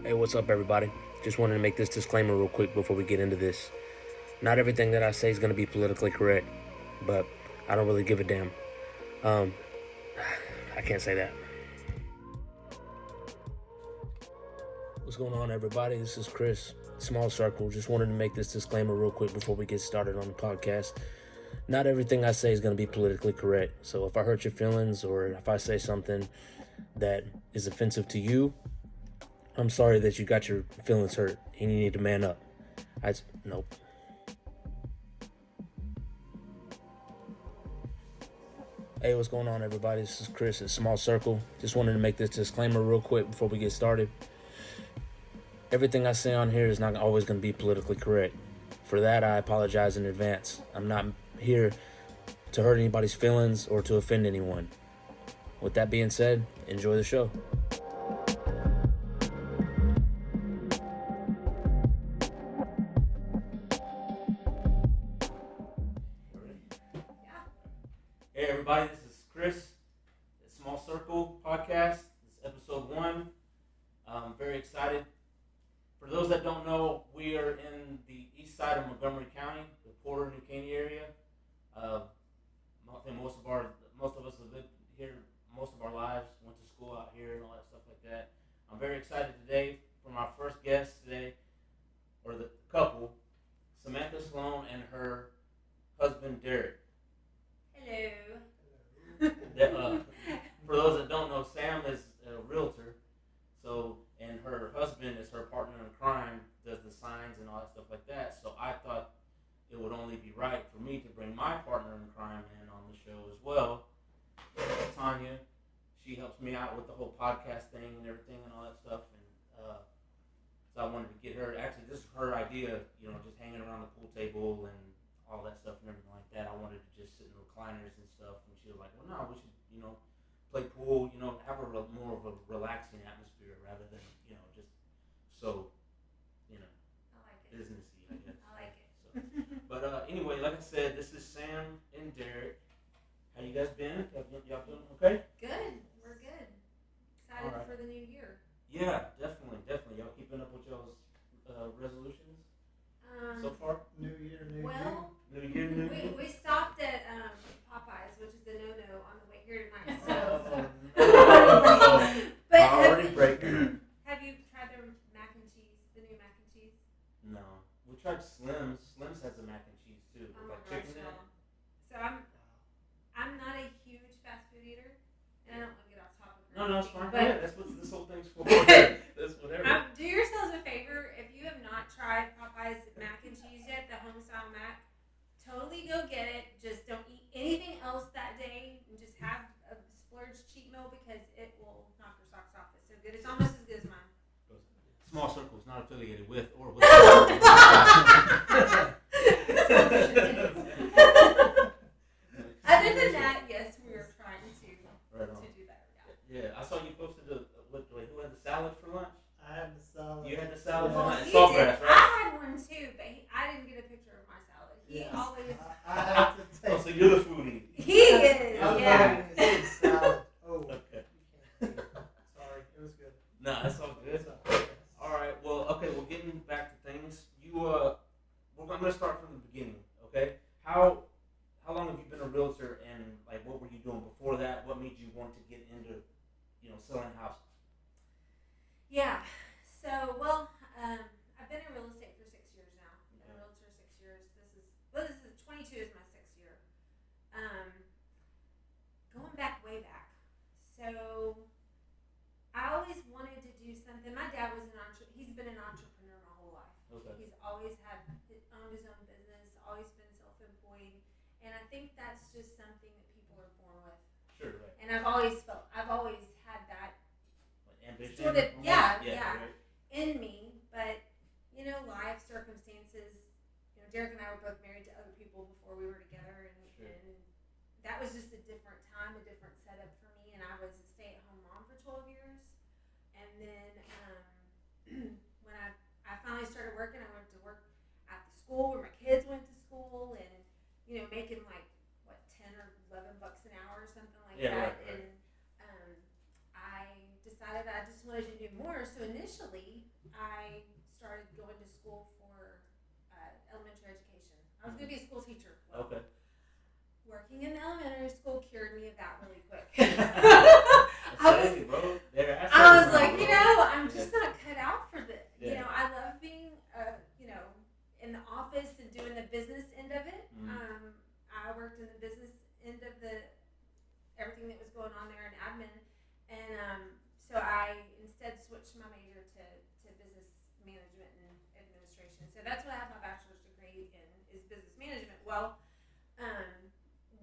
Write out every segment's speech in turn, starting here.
Hey, what's up, everybody? Just wanted to make this disclaimer real quick before we get into this. Not everything that I say is going to be politically correct, but I don't really give a damn. Um, I can't say that. What's going on, everybody? This is Chris, Small Circle. Just wanted to make this disclaimer real quick before we get started on the podcast. Not everything I say is going to be politically correct. So if I hurt your feelings or if I say something that is offensive to you, I'm sorry that you got your feelings hurt and you need to man up. Nope. Hey, what's going on, everybody? This is Chris at Small Circle. Just wanted to make this disclaimer real quick before we get started. Everything I say on here is not always going to be politically correct. For that, I apologize in advance. I'm not here to hurt anybody's feelings or to offend anyone. With that being said, enjoy the show. Hey, everybody, this is Chris at Small Circle Podcast. This is episode 1. I'm very excited. For those that don't know, we are in the east side of Montgomery County, the Porter, New Caney area. I think most of us have lived here most of our lives, went to school out here and all that stuff like that. I'm very excited today from our first guest today, or the couple, Samantha Sloan and her husband Derrick. Hello. For those that don't know, Sam is a realtor, and her husband is her partner in crime, does the signs and all that stuff like that. So I thought it would only be right for me to bring my partner in crime in on the show as well. Tanya, she helps me out with the whole podcast thing and everything and all that stuff. And so I wanted to get her. Actually, this is her idea. Just hanging around the pool table and all that stuff and everything like that. I wanted to just sit in recliners and stuff. And she was like, "Well, no, we should, play pool. Have more of a relaxing atmosphere rather than, just so, I like it. businessy, I guess." I like it. So, but anyway, like I said, this is Sam and Derrick. How you guys been? Y'all doing okay? Good. We're good. Excited All right. for the new year. Yeah, definitely. Y'all keeping up with y'all's resolutions so far? New year, new Well, New year, new year. we stopped at Popeyes, which is a no-no on the way here tonight. But Already breaking. have you tried their mac and cheese? The new mac and cheese? No, we tried Slim's. Slim's has the mac and cheese too, Oh with my like gosh, chicken in it. y'all. So I'm not a huge fast food eater, and I don't want to get off topic. No, it's fine. But Yeah, that's what this whole thing's for. That's whatever. do yourselves a favor, if you have not tried Popeye's mac and cheese yet, the home style mac, totally go get it. Just don't eat anything else that day, and just have a splurge cheat meal because it will knock your socks off. It's so good. It's almost as good as mine. Small Circle is not affiliated with or with. Other than that, yes, we are trying to do better. Yeah, I saw you posted who had the salad for lunch? I had the salad. You had the salad for Well, lunch. he Saltgrass, did. right? I had one too, but I didn't get a picture of my salad. He Yes. always. I have to take. Oh, so you're the foodie. He is. I was Yeah. hoping to say salad. Oh, Okay. sorry, it was good. No, that's all good. It's okay. All right. Well, okay. Well, getting back to things, I'm gonna start from the beginning. Okay. How long have you been a realtor, and like what were you doing before that? What made you want to get into, selling houses? Yeah. So, I've been in real estate for 6 years now. I've been a realtor 6 years. This is 22 is my 6th year. Going back way back. So, I always wanted to do something. My dad was he's been an entrepreneur my whole life. Okay. He's always owned his own business, always been self-employed, and I think that's just something that people are born with. Sure. Right. And I've always had that Like ambition. sort of, almost? yeah. Right. in me, but life circumstances. Derrick and I were both married to other people before we were together, and, Sure. and that was just a different time, a different setup for me. And I was a stay-at-home mom for 12 years, and then when I finally started working, I went to work at the school where my kids went to school, and making like what $10 or $11 an hour or something like that, right. and I decided I just wanted to do more. So initially, I started going to school for elementary education. I was going to be a school teacher. Well, Okay. working in elementary school cured me of that really quick. Same, bro. I was like, I'm just not cut out for this. Yeah. I love being, in the office and doing the business end of it. I worked in the business end of everything that was going on there in admin, and so I instead switched my major to business management and administration. So that's what I have my bachelor's degree in, is business management. Well,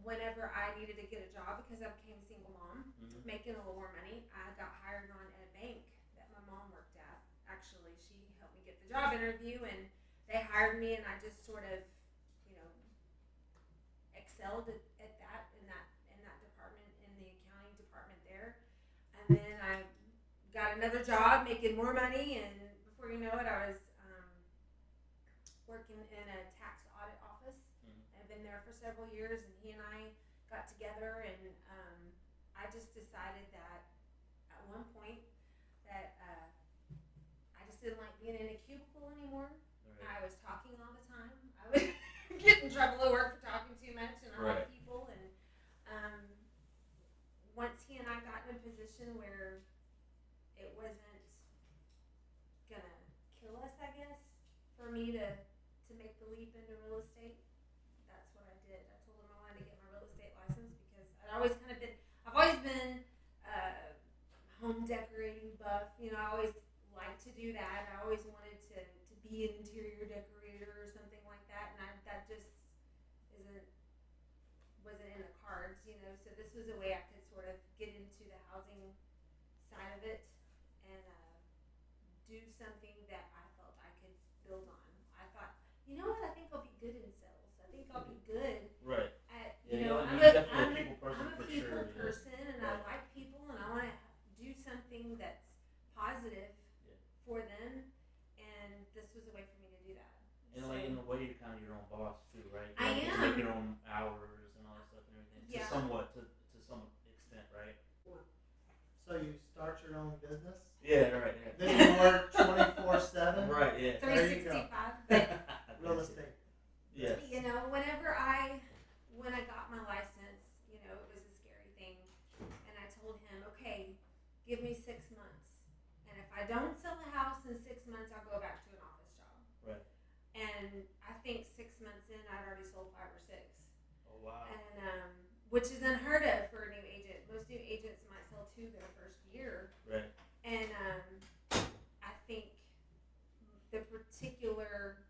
whenever I needed to get a job because I became a single mom, making a little more money, I got hired on at a bank that my mom worked at. Actually, she helped me get the job interview, and they hired me, and I just sort of, excelled at that in that department, in the accounting department there. And then I got another job making more money, and before you know it, I was working in a tax audit office. I've been there for several years, and he and I got together, and I just decided that at one point that I just didn't like being in a cubicle anymore. Right. I was talking all the time. I would get in trouble at work for talking too much, and I like people. And once he and I got in a position where it wasn't gonna kill us, I guess, for me to make the leap into real estate, that's what I did. I told him I wanted to get my real estate license because I've always been home decorating buff. I always liked to do that. I always wanted to be an interior decorator or something like that, and that just wasn't in the cards. So this was a way I could sort of get into the housing side of it and do something that I felt I could build on. I thought, what? I think I'll be good in sales. I think I'll be good Right. at, I'm a people person I'm a for people sure. person, and Right. I like people, and I want to do something that's positive for them, and this was a way for me to do that. And in a way, you're kind of your own boss too, right? I You am. make your own hours and all that stuff and everything. Yeah. To some extent, right? So you start your own business? Yeah, right. Yeah. Then you work 24/7? Right. Yeah. 365. But Real estate. Yes. When I got my license, it was a scary thing, and I told him, okay, give me 6 months, and if I don't sell the house in 6 months, I'll go back to an office job. Right. And I think 6 months in, I'd already sold 5 or 6. Oh wow. And which is unheard of for a new agent. Most new agents might sell 2 their first year. Right. And I think the particular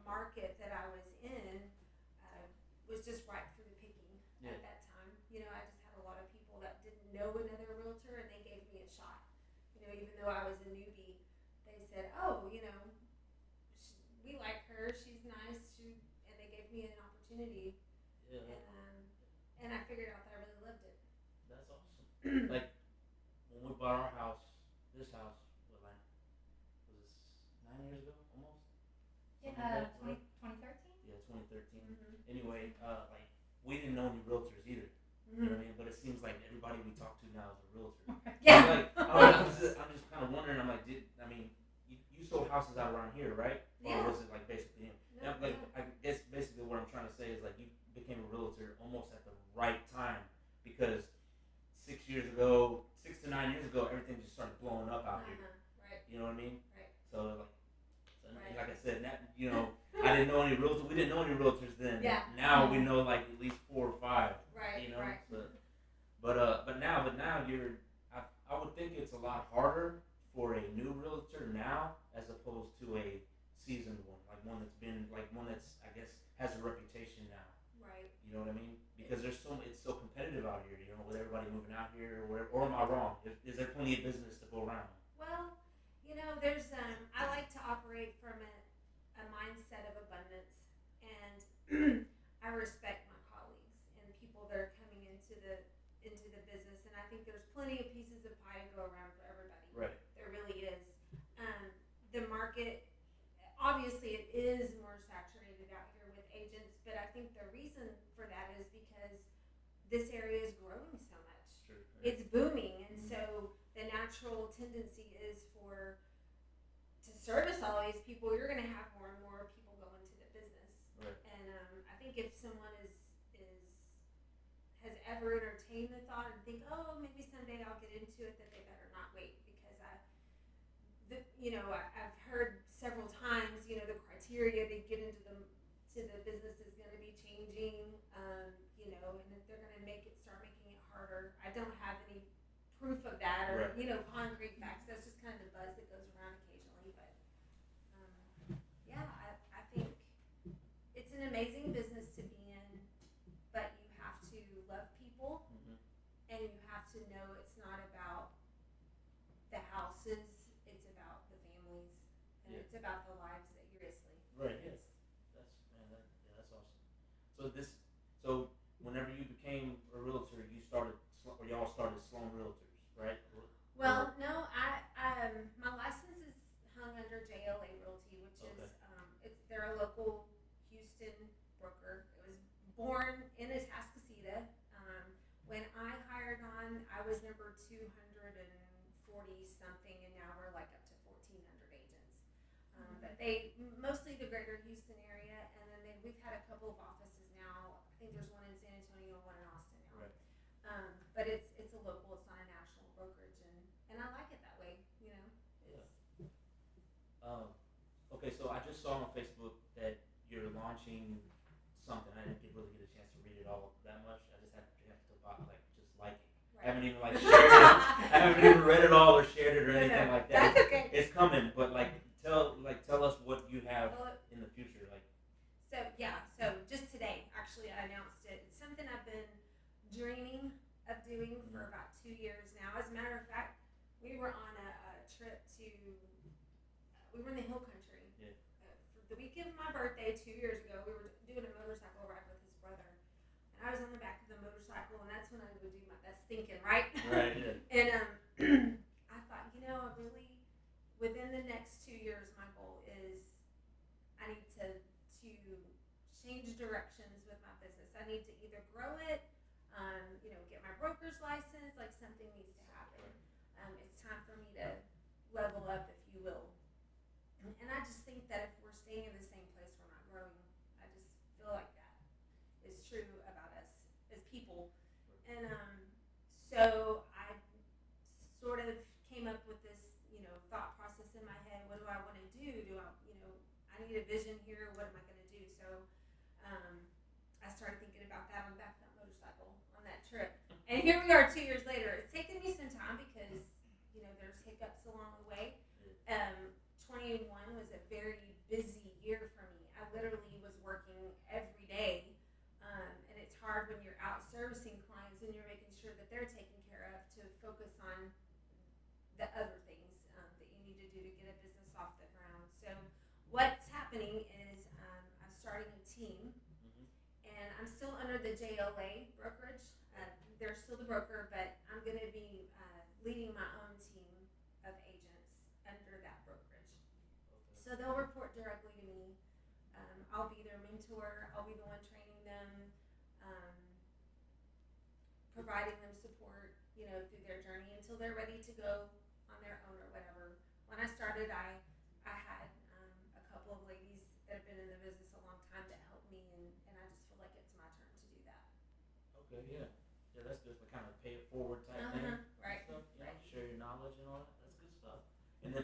market that I was in was just ripe for the picking at that time. I just had a lot of people that didn't know another realtor, and they gave me a shot. Even though I was a newbie, they said, "Oh, we like her. She's nice." And they gave me an opportunity. Yeah. And I figured out that I really loved it. That's awesome. Like when we bought our house, this house, was it 9 years ago, almost? Yeah, Something like that, 2013? Yeah, 2013. Anyway, we didn't know any realtors either. You know what I mean? But it seems like everybody we talk to now is a realtor. Yeah. I'm just kind of wondering. I'm like, you sold houses out around here, right? Yeah. Or was it like basically? No, I guess basically what I'm trying to say is like you became a realtor almost at the right time because 6 to 9 years ago, everything just started blowing up out here. Right. You know what I mean? Right. So Right. like I said, I didn't know any realtors. We didn't know any realtors then. Yeah. Now we know like at least 4 or 5. Right. Right. But now I would think it's a lot harder for a new realtor now as opposed to a seasoned one, like one that's I guess has a reputation now. Right. You know what I mean? Because it's so competitive out here, with everybody moving out here or whatever. Or am I wrong? Is there plenty of business to go around? Well, there's I like to operate from a mindset of abundance, and I respect my colleagues and people that are coming into the business, and I think there's plenty of pieces of pie to go around for everybody. Right. There really is. The market, obviously, it is more saturated out here with agents, but I think the reason for that is because this area is growing so much. Sure. Right. It's booming, and so the natural tendency is for to service all these people, you're going to have more and more people go into the business. Right. And I think if someone has ever entertained the thought and think, oh, maybe someday I'll get into it, that they better not wait, because I've heard several times, the criteria to get into the business is going to be changing, and that they're going to start making it harder. I don't have any proof of that, or Right. concrete facts. That's just kind of the buzz that goes around occasionally. But I think it's an amazing business to be in, but you have to love people, and you have to know it's not about the houses, it's about the families, and it's about the lives that you're isling. Right. Yeah. That's awesome. So whenever you became a realtor, y'all started Sloan Realtors, right? Well, no, my license is hung under JLA Realty, which is they're a local Houston broker. It was born in Atascocita. When I hired on, I was number 240 something, and now we're like up to 1,400 agents. But they mostly the greater Houston area, and then we've had a couple of offices now. I think there's one in San Antonio, one in Austin now. Right. But it's a local, it's not a national brokerage, and I like it that way. Okay, so I just saw on Facebook that you're launching something. I didn't really get a chance to read it all that much. I just had to just like it. Right. I haven't even shared it. I haven't even read it all or shared it or anything like that. That's okay. It's coming, but tell us what you have in the future. So just today, actually, I announced it. It's something I've been dreaming of doing for about 2 years now. As a matter of fact, we were on a trip we were in the hill country. Yeah. For the week of my birthday 2 years ago, we were doing a motorcycle ride with his brother. And I was on the back of the motorcycle, and that's when I would do my best thinking, right? Right, yeah. And I thought, I really, within the next 2 years, my goal is I need to change directions with my business. I need to either grow it, get my broker's license, like something needs to happen. It's time for me to level up, if you will. And I just think that if we're staying in the same place, we're not growing. I just feel like that is true about us as people. And so I sort of came up with this, thought process in my head. What do I want to do? I need a vision here. What am I going to do? So I started thinking about that on the back of that motorcycle on that trip. And here we are 2 years later. It's taken me some time because, there's hiccups along the way. 21 was a very busy year for me. I literally was working every day. And it's hard when you're out servicing clients and you're making sure that they're taken care of to focus on the other things that you need to do to get a business off the ground. So what's happening is I'm starting a team, and I'm still under the JLA brokerage. They're still the broker, but I'm going to be leading my own team of agents under that brokerage. Okay. So they'll report directly to me. I'll be their mentor. I'll be the one training them, providing them support, through their journey until they're ready to go on their own or whatever. When I started, I had a couple of ladies that have been in the business a long time that helped me, and I just feel like it's my turn to do that. Okay, yeah. Yeah, that's good. Kind of pay it forward type thing. Right. Stuff, share your knowledge and all that. That's good stuff. And then,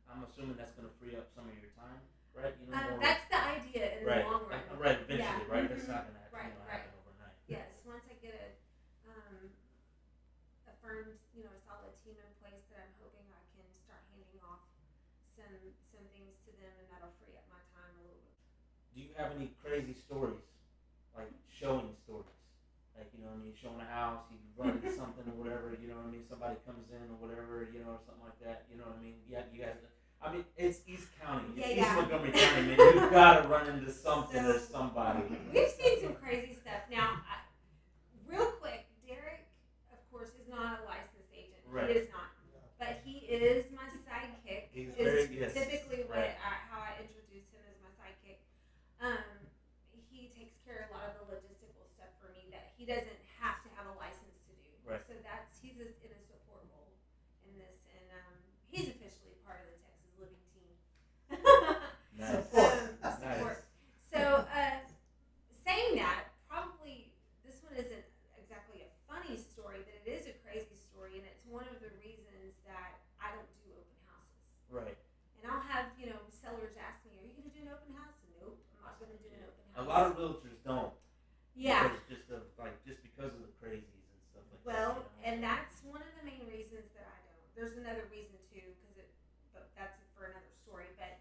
I'm assuming that's going to free up some of your time, right? That's the idea in the long run. Right, eventually, right? That's not going to happen overnight. Yes, once I get a firm, a solid team in place, that I'm hoping I can start handing off some things to them, and that'll free up my time a little bit. Do you have any crazy stories, like showing stories? Showing a house, you run into something or whatever, somebody comes in or whatever, or something like that, Yeah, you guys, it's East County, it's East Montgomery County, man, you've got to run into something or somebody. We've seen some crazy stuff. Now, real quick, Derrick, of course, is not a licensed agent. Right. He is not. But he is my sidekick. He's typically how I introduce him as my sidekick. He takes care of a lot of the logistical stuff for me that he doesn't have to have a license to do. Right. So he's in a support role in this, and he's officially part of the Texas Living team. A lot of realtors don't. Yeah. Just because of the crazies and stuff like Well, that. and that's one of the main reasons that I don't. There's another reason too, but that's for another story. But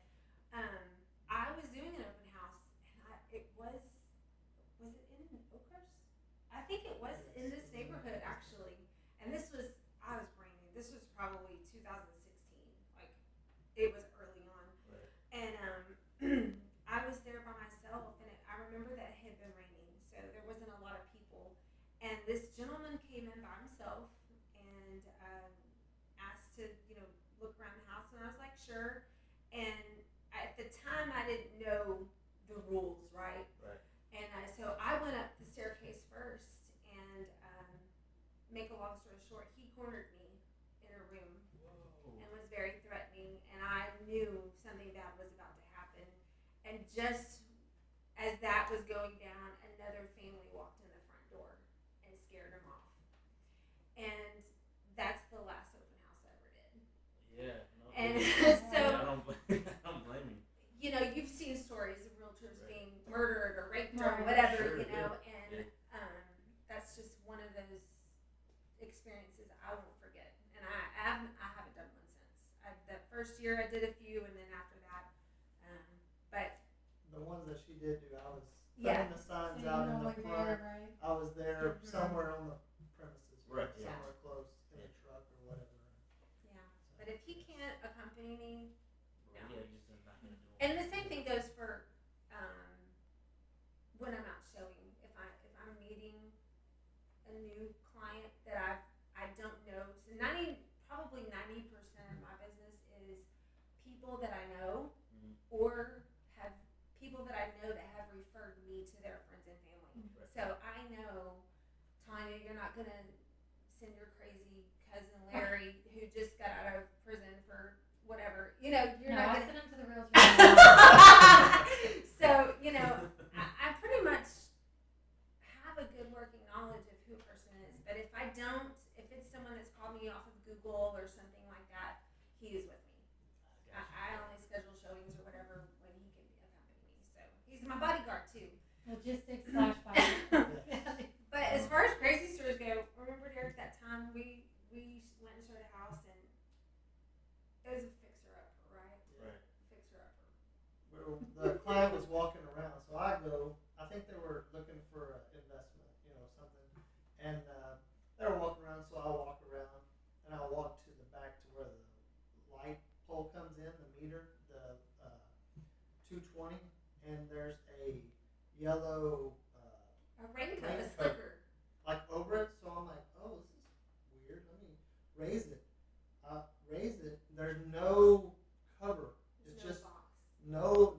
I was doing an open house, and it was it in Oakhurst? I think it was in this neighborhood actually. And I was brand new. This was probably 2016. Like it was early on, Right. and I was there by myself, and I remember that it had been raining, so there wasn't a lot of people. And this gentleman came in by himself and asked to, look around the house, and I was like, sure. And at the time, I didn't know the rules, right? Right. And so I went up the staircase first, and make a long story short, he cornered me in a room. Whoa. And was very threatening, and I knew something bad was about to happen. And just as that was going down, another family walked in the front door and scared him off. And that's the last open house I ever did. Yeah. No, And so I don't blame you. You've seen stories of realtors Right. being murdered or raped or Right. whatever, Sure, and yeah. that's just one of those experiences I won't forget. And I haven't done one since. That first year I did a few, and then after that, but The ones that she did do, I was Yeah. putting the signs So out you in know the what you're front. there, right? I was there Mhm. somewhere on the premises, Right, yeah. somewhere close in Yeah. the truck or whatever. yeah. But if he can't accompany me, Yeah, you're just not gonna do it. and the same thing goes for when I'm out showing. If I'm meeting a new client that I don't know, so probably 90% of my business is people that I know, Mhm. or have people that I know that have referred me to their friends and family. Right. So I know, Tanya, you're not gonna send your crazy cousin Larry who just got out of prison for whatever. You're No, not I gonna. sent him to the realtor. So I pretty much have a good working knowledge of who a person is. But if I don't, if it's someone that's called me off of Google or something like that, he is with me. I only schedule showings or whatever when he can accompany me. So he's my bodyguard too. Logistics / body. But as far as crazy stories go, remember Derrick, that time we went and showed a house, and it was a fixer-upper, right? Right. Fixer-upper. The client was walking around, so I think they were looking for an investment, something. And they were walking around, so I walk around, and I walk to the back to where the light pole comes in, the meter, the 220, and there's a yellow A raincoat, a Raincoat. slicker. like over it, so I'm like, oh, this is weird. Let me raise it. Raise it. There's no cover. It's No just box.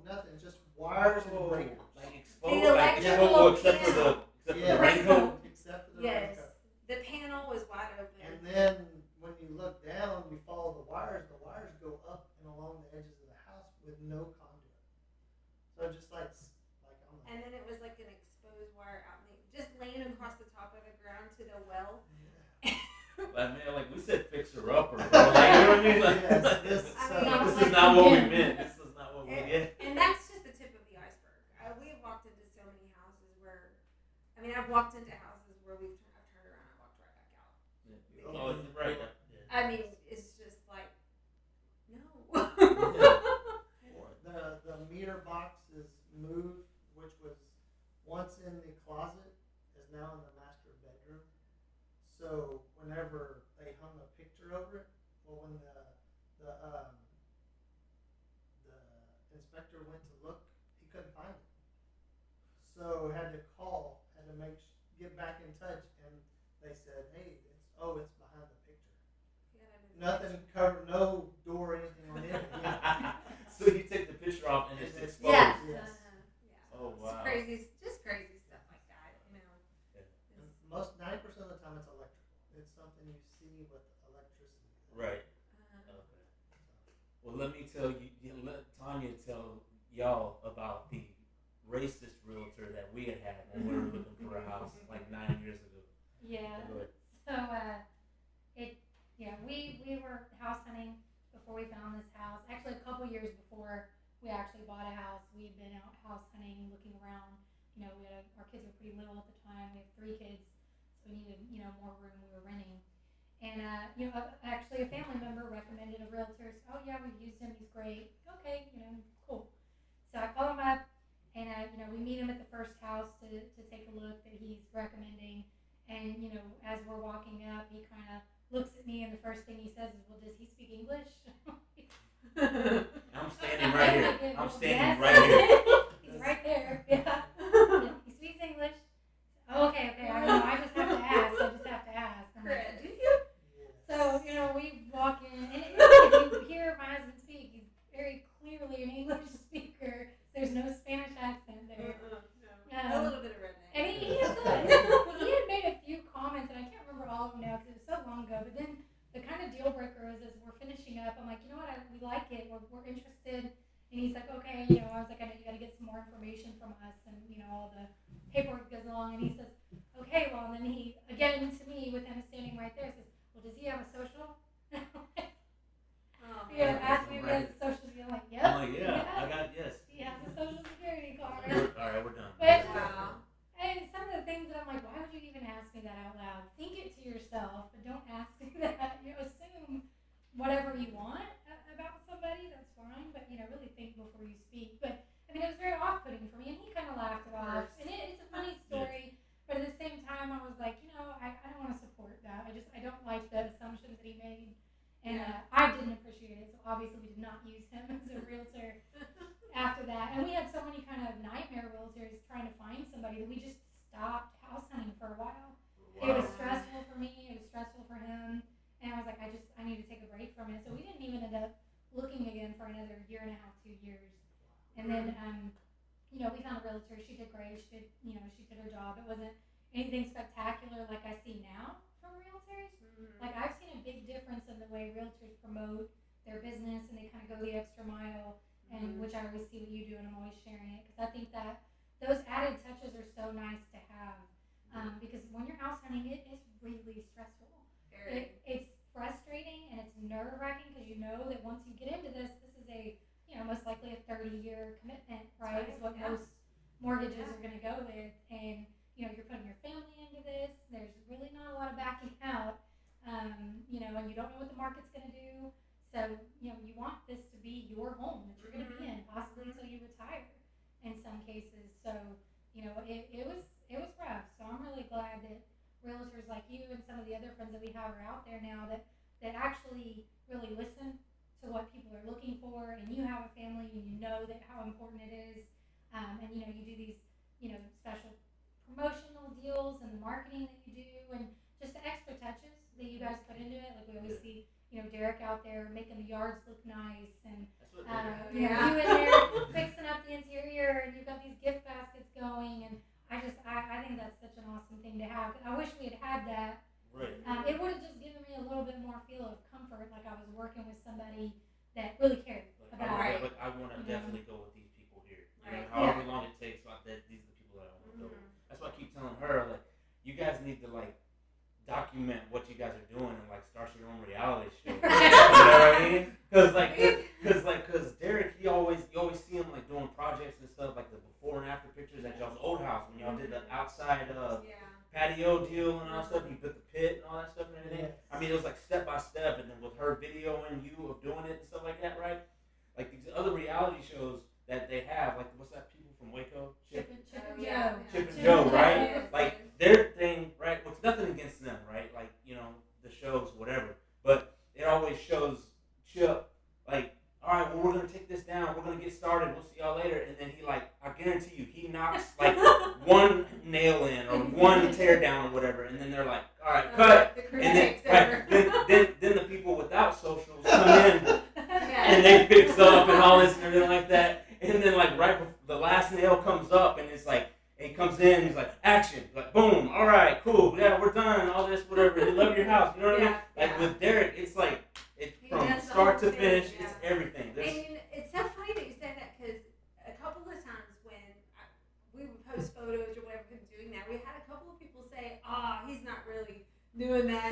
nothing. Just wires and breakers. Like The exposed. electrical Except for panel. the Yeah. raincoat. Except for the Yes. raincoat. The panel was wide open. And then when you look down, you follow the wires go up and along the edges of the house with no conduit. So just like I'm like, And then it was like an exposed wire out, just laying across the top of the ground to the well. yeah. Like, man, like we said, fixer upper. Like, you know what I mean? Like, Yes, this I mean, is not what we meant. This is not what we get. And that's just the tip of the iceberg. We have walked into so many houses where, I've walked into houses where I've turned around and walked right back out. Oh, you're right. Yeah. I mean, it's just like, no. The meter box is moved, which was once in the closet, is now in the master bedroom. So whenever they hung a picture over it, well, when the inspector went to look, he couldn't find it. So had to get back in touch, and they said, hey, it's behind the picture. Nothing covered, no door or anything on it. So you take the picture off and it's exposed. Yeah. Yes. Yeah. Oh, wow. Just crazy stuff like that. And most 90% of the time, it's electrical. It's something you see with electricity. Right. Uh-huh. Okay. Well, let me tell you. Let Tanya tell y'all about the racist realtor that we had when we were looking for a house like 9 years ago. Yeah. Go ahead. So we were house hunting before we found this house. Actually, a couple years before we actually bought a house, we had been out house hunting, looking around, our kids were pretty little at the time. We have 3 kids, so we needed, more room. We were renting. And, actually a family member recommended a realtor. So, oh, yeah, we've used him. He's great. Okay, cool. So I call him up, and, we meet him at the first house to take a look that he's recommending. And, as we're walking up, he kind of looks at me, and the first thing he says is, well, does he speak English? I'm standing right here. I'm standing Yes. right here. He's right there. Yeah. He speaks English. Oh, okay. I know. I just have to ask. I'm like, do you? So, we walk in, and if you hear my husband speak, he's very clearly an English speaker. There's no Spanish accent there. A little bit of redneck. And he had made a few comments, and I can't remember all of them now because it was so long ago. But then the kind of deal breaker is as we're finishing up, I'm like, you know what, we like it. We're interested. And he's like, okay, I was like, I know you got to get some more information from us, and all the paperwork goes along. And he says, okay, well, and then he, again to me, with him standing right there, says, well, does he have a social? Asked me if he has a social security. I'm like, yep. I'm like, yeah, I got yes. He has a social security card. All right, we're done. But Wow. and some of the things that I'm like, why would you even ask me that out loud? Think it to yourself, but don't ask me that. Assume whatever you want about somebody, that's fine, but really think before you speak. But I mean, it was very off-putting for me, and he kind of laughed it off. And it's a funny story, but at the same time, I was like, I don't want to support that. I don't like the assumptions that he made, and I didn't appreciate it. So obviously, we did not use him as a realtor after that. And we had so many kind of nightmare realtors trying to find somebody that we just stopped house hunting for a while. It was stressful for me. It was stressful for him. And I was like, I need to take a break from it. So we didn't even end up looking again for another 1.5 years, 2 years. And then, we found a realtor. She did great. She did her job. It wasn't anything spectacular like I see now from realtors. Mm-hmm. Like, I've seen a big difference in the way realtors promote their business, and they kind of go the extra mile, and which I always see what you do, and I'm always sharing it, because I think that those added touches are so nice to have. Because when you're house hunting, it is really stressful. It's frustrating, and it's nerve-wracking, because you know that once you get into this is a, most likely a 30-year commitment, right? Is what most mortgages are going to go with. And, you're putting your family into this. There's really not a lot of backing out, and you don't know what the market's going to do. So, you want this to be your home that you're going to be in, possibly until you retire in some cases. So, it was rough. So I'm really glad that realtors like you and some of the other friends that we have are out there now that actually really listen to what people are looking for, and you have a family, and you know that how important it is, and you do these special promotional deals and the marketing that you do, and just the extra touches that you guys put into it. Like, we always see Derrick out there making the yards look nice, and you in there fixing up the interior, and you've got these gift baskets going, and I think that's such an awesome thing to have. I wish we had that. Right. It would have just given me a little bit more feel of comfort, like I was working with somebody that really cared about it. I want to definitely go with these people here. Right. However long it takes, these are the people that I want to go with. That's why I keep telling her, like, you guys need to, like, document what you guys are doing and, like, start your own reality show. You know what I mean? Because Derrick, you always see him, like, doing projects and stuff, like the before and after pictures at y'all's old house when y'all did the outside patio deal and all that stuff. You put the pit and all that stuff and everything. Yes. I mean, it was like step by step, and then with her videoing you of doing it and stuff like that, right? Like these other reality shows that they have, like what's that people from Waco? Chip and Joe, right? Yes. Like their thing, right? Well, it's nothing against them, right? Like the shows, whatever, but it always shows Chip like, all right, well, we're gonna take this down. We're gonna get started. We'll see y'all later. And then he, like, I guarantee you, he knocks like one nail in or one tear down or whatever, and then they're like, all right, cut. And then the people without socials come in and they fix up and all this and everything like that. And then like right before the last nail comes up, and it's like he comes in, he's like, action, like boom, all right, cool, yeah, we're done, all this, whatever. You love your house, you know what I mean? Like with Derrick, it's like from start to finish, it's everything. And it's so funny that you say that, because a couple of times when we would post photos or whatever, him doing that, we had a couple of people say, he's not really doing that.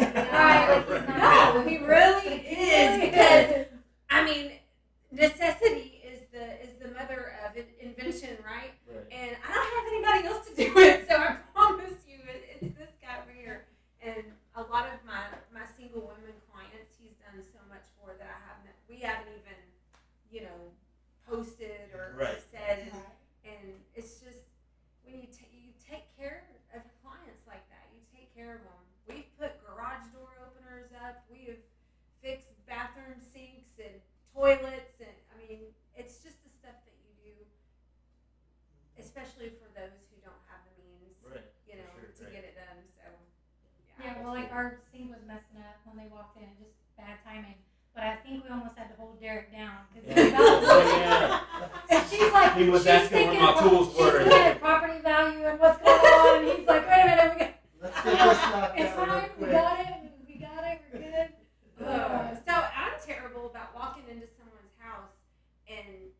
No, he really is, because I mean, necessity is the mother of invention, right? And I don't have anybody else posted or Right. said, and it's just when you take care of clients like that, you take care of them. We've put garage door openers up. We have fixed bathroom sinks and toilets, and I mean, it's just the stuff that you do, especially for those who don't have the means, Right. to get it done. So Yeah, well, like our sink was messing up when they walked in, just bad timing. But I think we almost had to hold Derrick down because she's like, he was she's asking thinking where my tools she's were. looking at property value and what's going on, and he's like, wait a minute, Let's get this knocked it's out real fine, we quick. got it, we're good. So I'm terrible about walking into someone's house and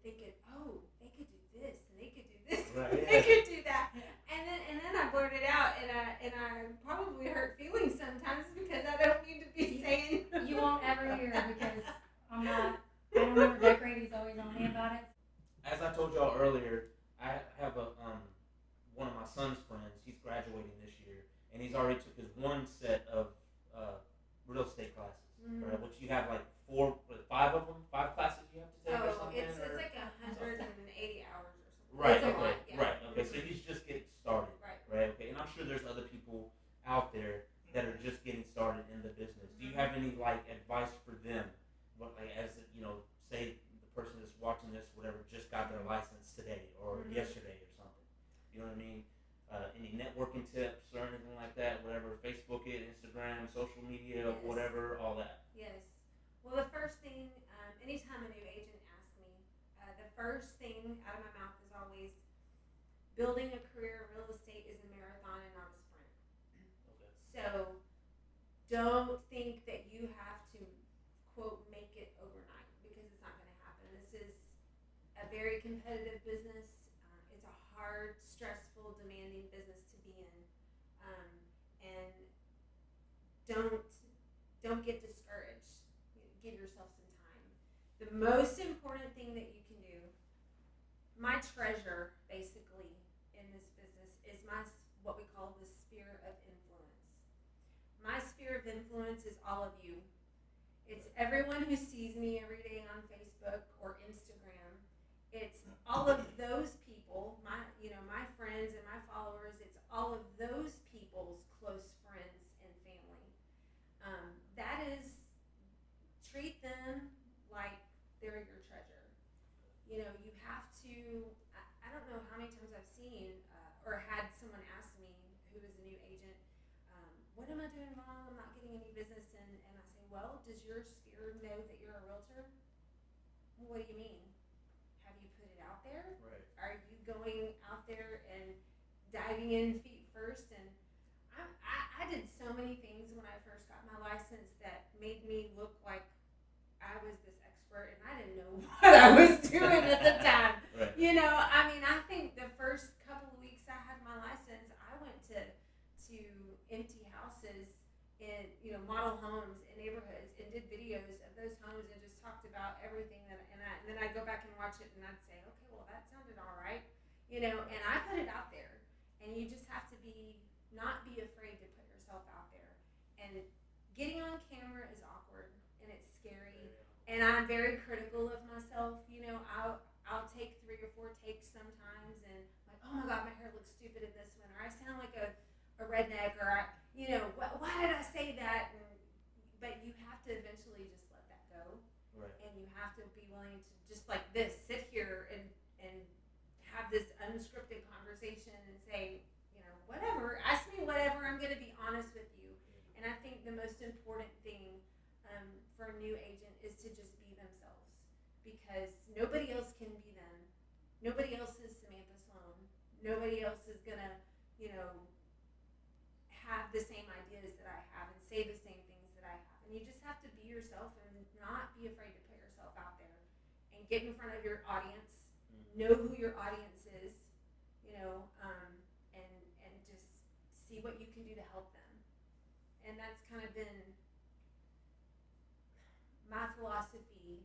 thinking, oh, they could do this and they could do this, Right, and yeah. they could do that, and then I blurt it out, and I probably hurt feelings sometimes because I don't need to be saying. You won't ever hear because I don't remember decorating, he's always on me about it. As I told y'all earlier, I have one of my son's friends. He's graduating this year, and he's already took his one set of real estate classes. Mm-hmm. Right, which you have like 5 classes you have to take or something. It's or? like 180 hours or something. Right. It's a Okay. lot, yeah. Right. Okay. So he's just getting started. Right. Right. Okay. And I'm sure there's other people out there that are just getting started in the business. Do you have any like advice for them? What, like, as say the person that's watching this, whatever, just got their license today or yesterday or something. You know what I mean? Any networking tips or anything like that? Whatever, Facebook it, Instagram, social media, Yes. whatever, all that. Yes. Well, the first thing, anytime a new agent asks me, the first thing out of my mouth is always, building a career in real estate is a marathon and not a sprint. Okay. So don't think that you have to, quote, make it overnight, because it's not going to happen. This is a very competitive business. It's a hard, stressful, demanding business to be in. And don't get discouraged. Give yourself some time. The most important thing that you can do, my treasure basically in this business, is what we call the sphere of influence. My sphere of influence is all of you. It's everyone who sees me every day on Facebook or Instagram. It's all of those people, my friends and my followers. It's all of those people's close friends and family. That is, treat them like they're your treasure. You have to. I don't know how many times I've seen or had someone ask me, who is a new agent, what am I doing wrong? I'm not getting any business, and I say, well, does your sphere know that you're a realtor? Well, what do you mean? Have you put it out there? Right. Are you going out there and diving in feet first? And I did so many things when I first got my license that made me look like I was this expert, and I didn't know what I was doing at the time. Right. I think the first couple of weeks I had my license, I went to empty houses in model homes in neighborhoods and did videos of those homes and just talked about everything and then I'd go back and watch it and I'd say, okay, well, that sounded all right, and I put it out there, and you just have to not be afraid to put yourself out there. And getting on camera is awkward and it's scary, and I'm very critical of myself. I'll take 3 or 4 takes sometimes, and like, oh my God, my hair looks stupid in this one, or I sound like a redneck, or why did I say that? But you have to eventually just let that go. Right. And you have to be willing to just like this, sit here and have this unscripted conversation and say, whatever, ask me whatever, I'm going to be honest with you. And I think the most important thing for a new agent is to just be themselves, because nobody else can be them. Nobody else is Samantha Sloan. Nobody else is going to, have the same ideas that I have and say the same things that I have. And you just have to be yourself and not be afraid to put yourself out there and get in front of your audience, know who your audience is, and just see what you can do to help them. And that's kind of been my philosophy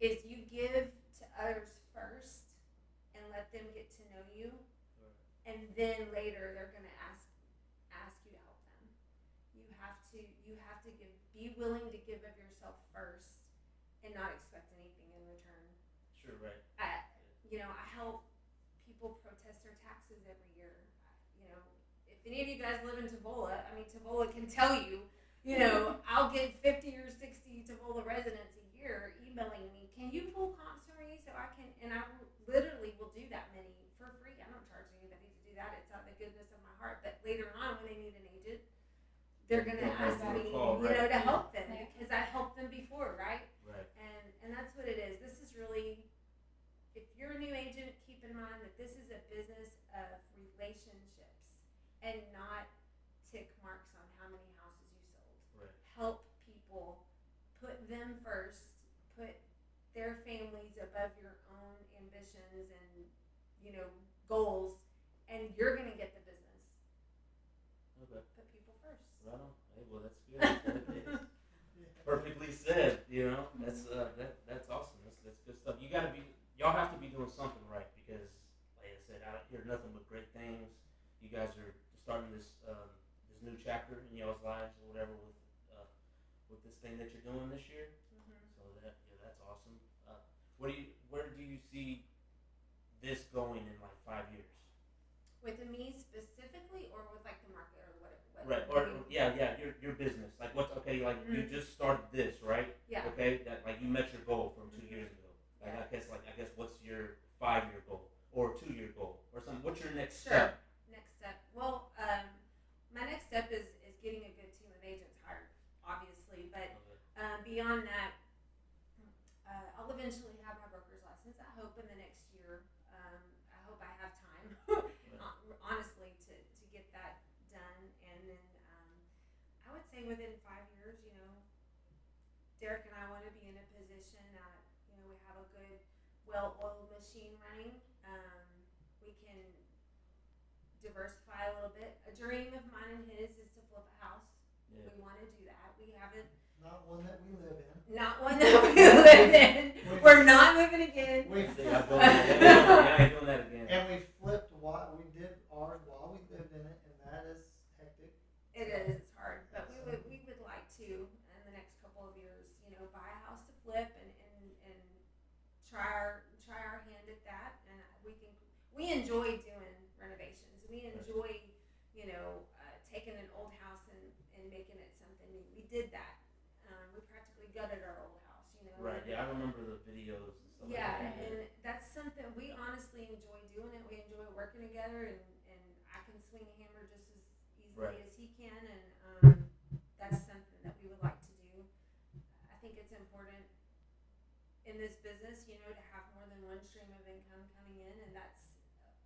is you give to others first and let them get to know you. And then later they're going to ask you to help them. You have to to be willing to give of yourself first and not expect anything in return. Sure, right. I help people protest their taxes every year. If any of you guys live in Tavola, Tavola can tell you, I'll get 50 or 60 Tavola residents a year emailing me, can you pull comps for me so I can, and I literally will do that many for free. I don't charge anybody to do that. It's out of the goodness of my heart. But later on, when they need an agent, they're going to ask me, to help them because I helped them before, right? Right. And that's what it is. This is really, if you're a new agent, keep in mind that this is a business of relationships and not tick marks on how many houses you sold. Right. Help people, put them first, put their families above your own ambitions and, goals, and you're going to get the business. Okay. Put people first. Right on. Hey, well, that's good. Perfectly said. That's awesome. That's good stuff. Y'all have to be doing something right because, like I said, I hear nothing but great things. You guys are starting this new chapter in y'all's lives or whatever with this thing that you're doing this year. Mm-hmm. So that's awesome. Where do you see this going in like 5 years? With me specifically, or with like the market, or what? Right. Your business. Like what's okay? Like you just started this, right? Yeah. Okay. That like you met your goal from 2 years ago. Like I guess what's your 5-year goal or 2-year goal or something? What's your next step? Next step. Well, my next step is getting a good team of agents hired, obviously, but beyond that, I'll eventually have my broker's license. I hope in the next year. I hope I have time, honestly, to get that done. And then I would say within 5 years, Derrick and I want to be in a position that, we have a good, well-oiled machine running. We can diversify a little bit. A dream of mine and his is to flip a house. Yeah. We want to do that. We haven't. Not one that we live in. Not one that we live in. We're not moving again. We ain't doing that again. And we flipped we did ours while we lived in it, and that is hectic. It is. It's hard, but we would like to in the next couple of years, buy a house to flip and try our hand at that. And we enjoy doing renovations. We enjoy, taking an old house and making it something new. We did that. We practically gutted our old house, Right. Yeah, I remember the videos and stuff. Yeah, like that. and that's something we honestly enjoy doing it. We enjoy working together, and I can swing a hammer just as easily as he can, and that's something that we would like to do. I think it's important in this business, to have more than one stream of income coming in, and that's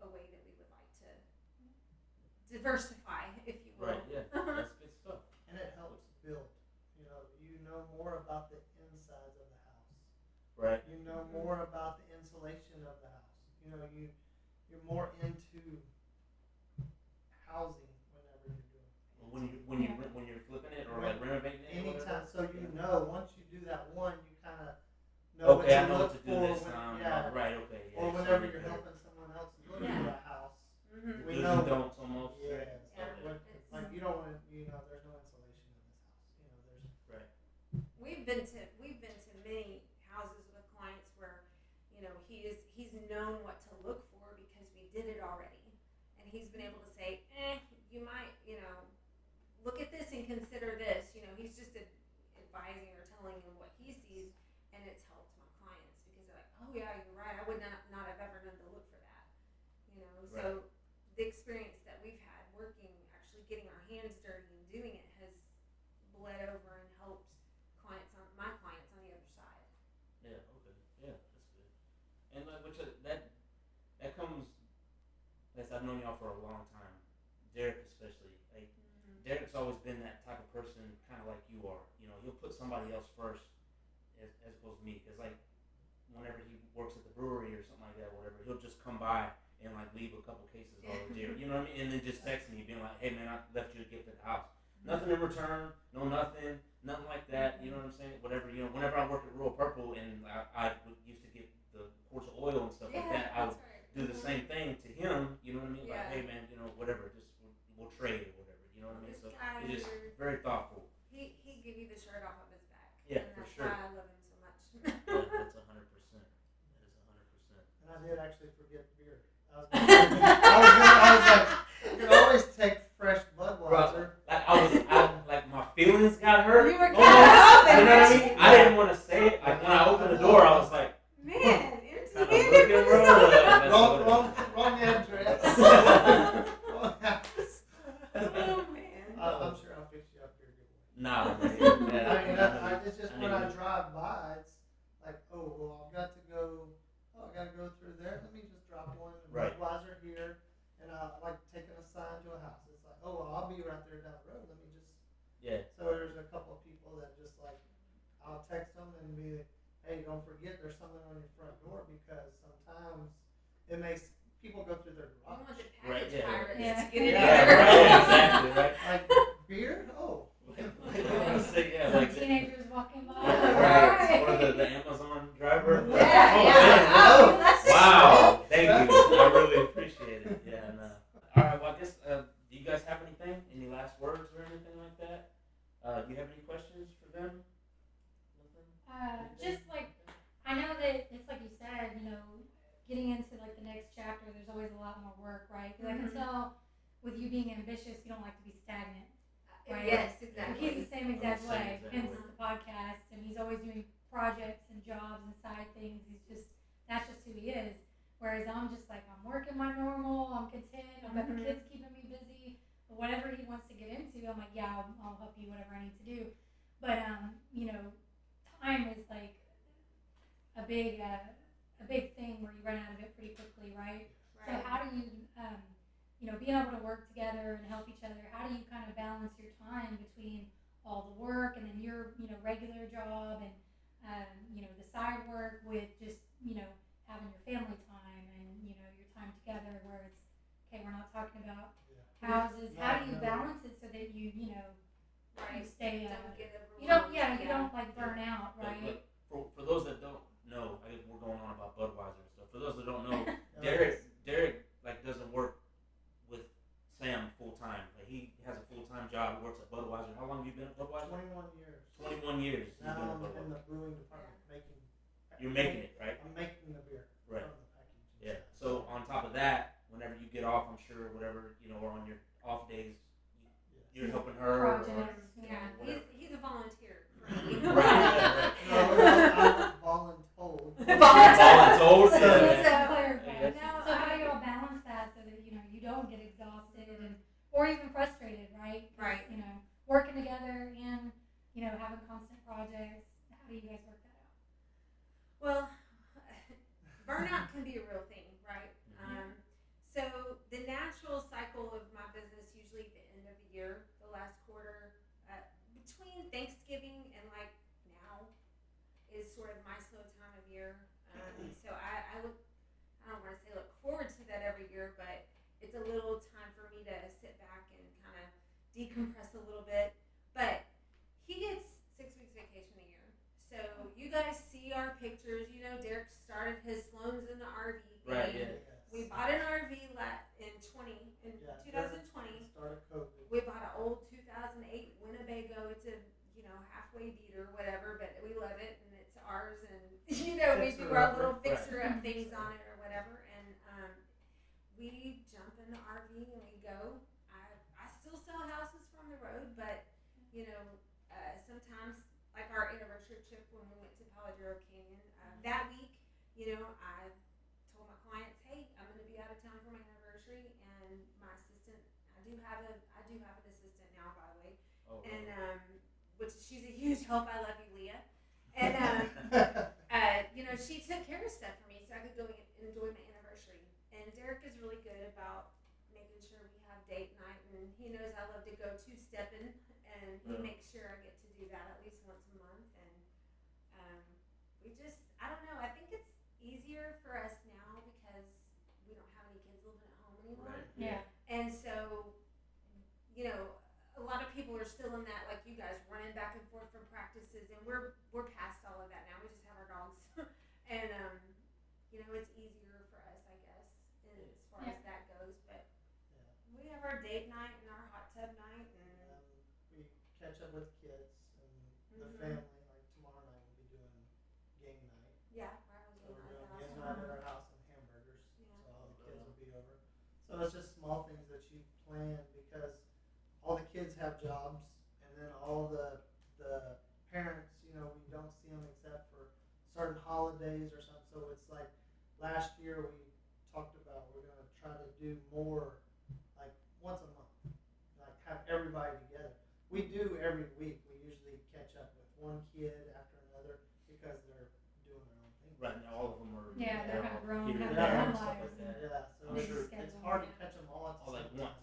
a way that we would like to diversify, if you will. Right. Yeah, that's good stuff. And it helps build. You know more about the insides of the house. Right. You know more about the insulation of the house. You're more into housing whenever you're doing it. When you're flipping it or like renovating it. Anytime, so once you do that one, you kind of know what I to know look what to do for. this time. Right. Okay. Yeah. Or whenever you're helping someone else look for a house. Mm-hmm. We Do's know. and don'ts almost. Yeah. Like you don't want to. There's no insulation in this house. Right. We've been to many houses with clients where, he's known what to look for because we did it already, and he's been able to say, you might, look at this and consider this. He's just advising or telling him what he sees, and it's helped my clients because they're like, oh yeah, you're right. I would not have ever known to look for that. So the experience that we've had working, actually getting our hands dirty and doing it has bled over and helped my clients on the other side. Yeah. Okay. Yeah, that's good. And that comes. As I've known y'all for a long time, Derrick especially. Like Derrick's always been that type of person, kind of like you are. He'll put somebody else first, as opposed to me. Because like whenever he works at the brewery or something like that, or whatever, he'll just come by and like leave a couple cases all over there. You know what I mean? And then just text me, being like, "Hey man, I left you a gift at the house. Nothing in return, nothing like that. You know what I'm saying? Whatever. Whenever I worked at Rural Purple and I used to get the quarts of oil and stuff like that, I would do the same thing to him. You know what I mean? Like, hey man, whatever. Just we'll trade or whatever. You know what I mean? So it's just very thoughtful. He give the shirt off of his back. Yeah, and for that's sure. why I love him so much. Yeah, that's 100%. That is 100%. And I did actually forget beer. I was like, you can always take fresh Budweiser. Like my feelings got hurt. You were almost. kinda You know what I hoping. mean? I didn't want to say it. Like when I opened the door, I was like, Man, kind of empty-handed looking for this wrong. Wrong address. Wrong house. Oh, man. I'm sure I'll fix you up here. Nah, man. It's just when I drive by, it's like, oh, well, I got to go through there. Let me just drop one Right. Budweiser here, and I like taking a sign to a house. It's like, oh, well, I'll be right there down the road. Let me just. Yeah. So there's a couple of people that just like, I'll text them and be like, hey, don't forget there's something on your front door, because sometimes it makes people go through their You want garage. the Right, package yeah. pirates Yeah. to get in Yeah, there. right, exactly, right. Like, beer? Oh. Some teenagers walking by. Right. Or the Amazon driver. Yeah, Oh, yeah. man. Oh, you left it. Wow. Thank you. I really appreciate it. Yeah, no. All right, well, I guess, do you guys have anything? Any last words or anything like that? Do you have any questions for them? Nothing? Just like, I know that it's like you said, getting into like the next chapter, there's always a lot more work, right? Because I can tell with you being ambitious, you don't like to be stagnant. Right. Yes, He's exactly. the same exact way, Exactly. hence the podcast, and he's always doing projects and jobs and side things. That's just who he is. Whereas I'm just like, I'm working my normal, I'm content, I've got the kids keeping me busy, but whatever he wants to get into, I'm like, yeah, I'll help you, whatever I need to do. But, time is like a big thing where you run out of it pretty quickly, right? So how do you, being able to work together and help each other, how do you kind of balance your time between all the work and then your, regular job and, the side work with just, having your family time and, your time together where it's, okay, we're not talking about houses. How do you balance it so that you stay, Don't get you don't overwhelmed. like burn out, right? For those that don't know, I guess we're going on about Budweiser and stuff. For those that don't know, Derrick like doesn't work with Sam full time. Like he has a full time job. He works at Budweiser. How long have you been at Budweiser? 21 years. 21 years. He's Now been at I'm in Budweiser. the brewing department You're making it, right? I'm making the beer. Right. From the package. Yeah. So on top of that, whenever you get off, I'm sure whatever or on your off days, you're helping her. Projects, Yeah, whatever. he's a volunteer for me. Right. No, I'm voluntold. Voluntold. So, Yeah. to clarify. Yeah. No, So how do you all balance that so that you don't get exhausted or even frustrated, right? 'Cause, Right. Working together and having constant projects. How do you guys work that out? Well, burnout can be a real thing, right? So the natural cycle of my business, usually at the end of the year, the last quarter, between Thanksgiving and like now, is sort of my slow time of year. So I don't want to say look forward to that every year, but it's a little time for me to sit back and kind of decompress a little bit. But he gets 6 weeks vacation a year. So you guys see our pictures. Derrick started his Sloan's in the RV thing. Right. Yeah. We bought an RV in 2020. Started COVID. We bought an old 2008 Winnebago. It's a halfway beater, whatever, but we love it and it's ours. And we do our little fixer-up things on it or whatever. And we jump in the RV and we go. I still sell houses from the road, but sometimes like our anniversary trip when we went to Paladero Canyon that week. I told my clients, hey, I'm going to be out of town for my anniversary, and my assistant, I do have an assistant now, by the way, and which she's a huge help. I love you, Leah. And she took care of stuff for me so I could go enjoy my anniversary. And Derrick is really good about making sure we have date night, and he knows I love to go two-stepping, and he makes sure I get to do that at least once a month. And I don't know. I think it's easier for us now because we don't have any kids living at home anymore. Right. Yeah. And so, a lot of people are still in that, like you guys, running back and forth from practices, and we're past all of that now. We just have our dogs, and it's easier for us, I guess, as far as that goes. But we have our date night and our hot tub night, and We catch up with kids, and Yeah, Brian was So really we're nice. doing games night at our house and hamburgers. Yeah. So all the kids will be over. So it's just small things that you plan because all the kids have jobs, and then all the parents, you know, we don't see them except for certain holidays or something. So it's like last year we talked about we're gonna try to do more, like once a month, like have everybody together. We do every week. We usually catch up with one kid after another because they're doing their own thing. Right now, all of them are. Yeah, they're kind of grown, here have and their there own and stuff lives. like that. Yeah, so I'm it's, sure it's hard to catch them all at the all same at time. once.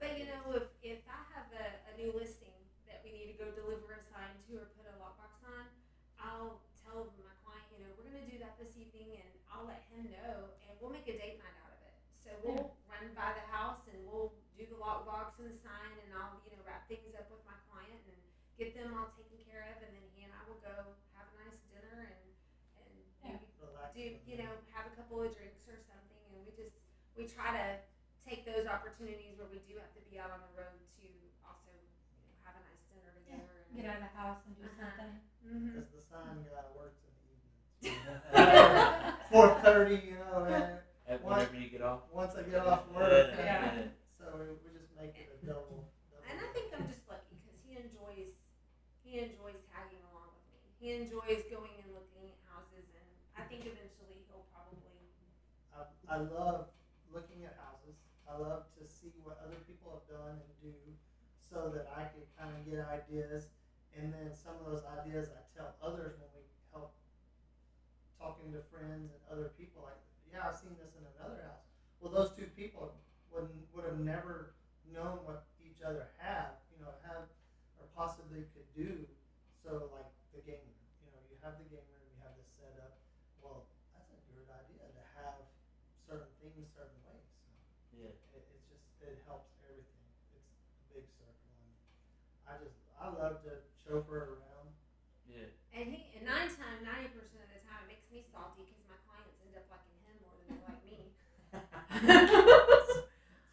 But you know, if I have a new listing that we need to go deliver a sign to or put a lockbox on, I'll tell my client, you know, we're gonna do that this evening, and I'll let him know, and we'll make a date night out of it. So we'll run by the house and we'll do the lockbox and the sign, and I'll, you know, wrap things up with my client and get them all taken care of, and then he and I will go have a nice dinner and maybe Relax do, with you them. know, have a couple of drinks or something, and we try to take those opportunities where we do have to be out on the road to also, you know, have a nice dinner together. And Get out of the house and do something. Because the sign guy works in the evening. 4:30, you know, and Whenever you get off. once I get off work, Yeah. so we just make it a double. And I think I'm just lucky because he enjoys tagging along with me. He enjoys going and looking at houses, and I think eventually he'll probably. I love looking at houses. I love to see what other people have done and do so that I can kind of get ideas. And then some of those ideas I tell others when we help talking to friends and other people. Like, yeah, I've seen this in another house. Well, those two people would have never known what each other have or possibly could do. So like the game room, you know, you have the game room, you have this set up. Well, that's a good idea to have certain things certain ways. So Yeah. it helps everything. It's a big circle, and I love to chauffeur around. Yeah. And 90% of the time, it makes me salty because my clients end up liking him more than they like me.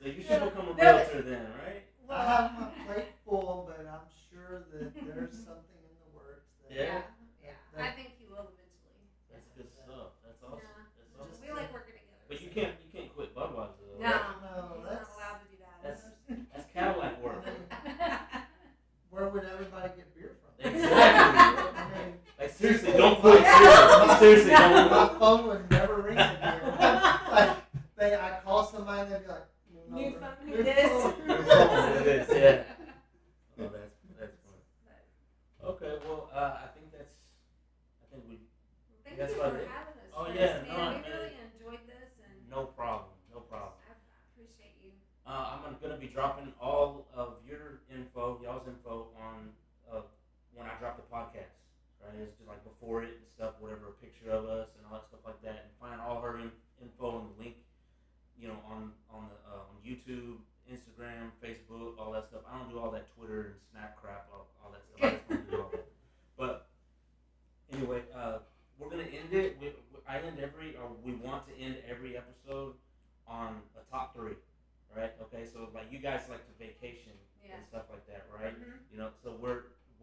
So you should become a realtor then, right? I have my plate full, but I'm sure that there's something in the works. Yeah. I think he will eventually. That's good stuff. That's awesome. Yeah. That's awesome. We like working together. But you can't quit Budweiser though. No, right? he's not allowed to do that. That's Cadillac work. Where would everybody get beer from? Exactly. I mean, Like seriously, don't quit. Seriously, don't my quit. phone would never ring again. Like, I call somebody and they'd be like, New phone, who New this? phone. Your phone, it is, yeah. Oh, that's funny. Okay, well, I think we. Thank That's you what for I did. having us. Oh, Chris. yeah, Man, no, we man. really enjoyed this, and No problem. No problem. I appreciate you. I'm gonna be dropping all of your info, y'all's info on when I drop the podcast. Right, it's just like before it and stuff, whatever, a picture of us and all that stuff like that, and find all her info and the link, you know, on YouTube, Instagram, Facebook, all that stuff. I don't do all that Twitter and Snap crap, all that stuff. I just don't do all that. But anyway, we're gonna end it. We want to end every episode on a top 3, right? Okay, so like you guys like to vacation and stuff like that, right? Mm-hmm. You know, so what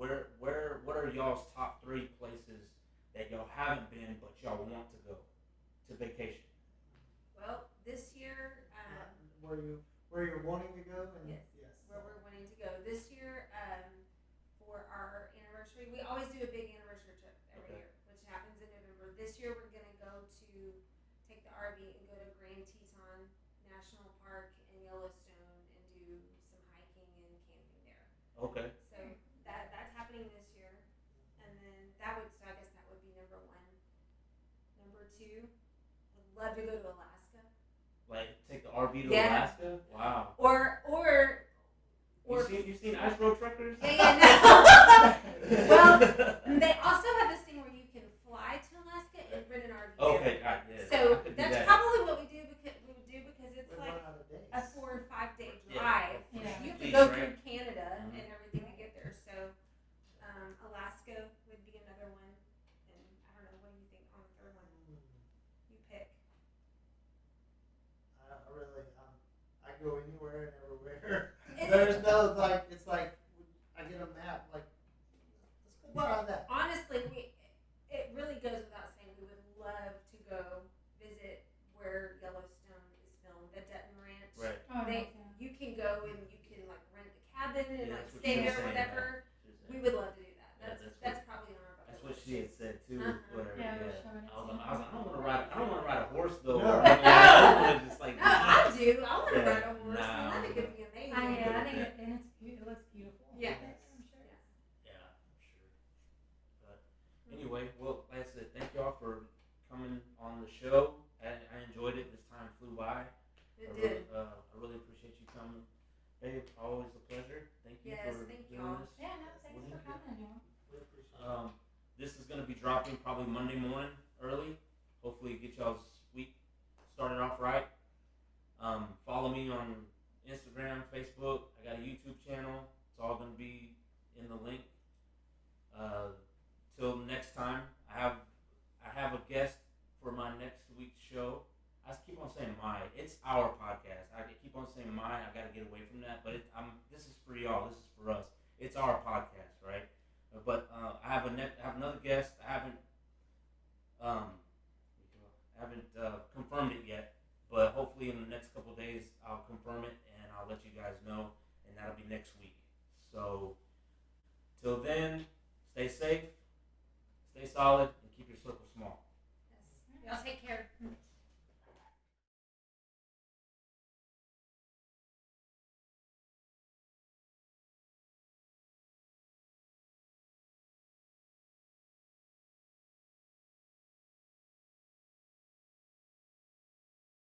are y'all's top 3 places that y'all haven't been but y'all want to go to vacation? Well, this year, Where you're wanting to go? And Yes. Where we're wanting to go this year, for our anniversary, we always do a big anniversary trip every year, which happens in November. This year, we're gonna go to take the RV and go to Grand Teton National Park in Yellowstone and do some hiking and camping there. Okay. So that's happening this year, and then I guess that would be number 1. Number 2, I'd love to go to Alaska. Like take the RV to Yeah. Alaska? Wow. Or You seen Ice Road Truckers? yeah. Well, they also have this thing where you can fly to Alaska and rent an RV. Okay, all right, yeah. I So could do that's that. probably what we would do because it's We like run out of days. a 4 or 5 day Yeah. drive. Yeah. You have to Geez, go right? through Canada Mhm. and everything to get there. So Alaska would be another one. And I don't know, what do you think on the 3rd one? You pick. I go anywhere and everywhere. It- There's no it's like I get a map like let's go try that. Honestly, it really goes without saying we would she had said too. Uh-huh. Whatever. Yeah, Yeah. we're showing it I was to like, you. I don't want to ride a horse though. No. I don't want to just like. No, I do. I want to Yeah, ride a horse. no. Man, I think it'd be amazing. I think it, and it looks beautiful. Yeah. I'm sure. Yeah, I'm sure. But anyway, well, like I said, thank y'all for coming on the show. I enjoyed it. This time flew by. It I did. really appreciate you coming. Babe, always a pleasure. Thank you Yes, for thank doing y'all. this. Yeah, no, thanks for coming, y'all. We appreciate it. This is going to be dropping probably Monday morning early. Hopefully get y'all's week started off right. Follow me on Instagram, Facebook. I got a YouTube channel. It's all going to be in the link. Till next time, I have a guest for my next week's show. I keep on saying my. It's our podcast. I keep on saying my. I got to get away from that. But this is for y'all. This is for us. It's our podcast, right? But I have another guest. I haven't confirmed it yet. But hopefully in the next couple of days I'll confirm it and I'll let you guys know. And that'll be next week. So till then, stay safe, stay solid.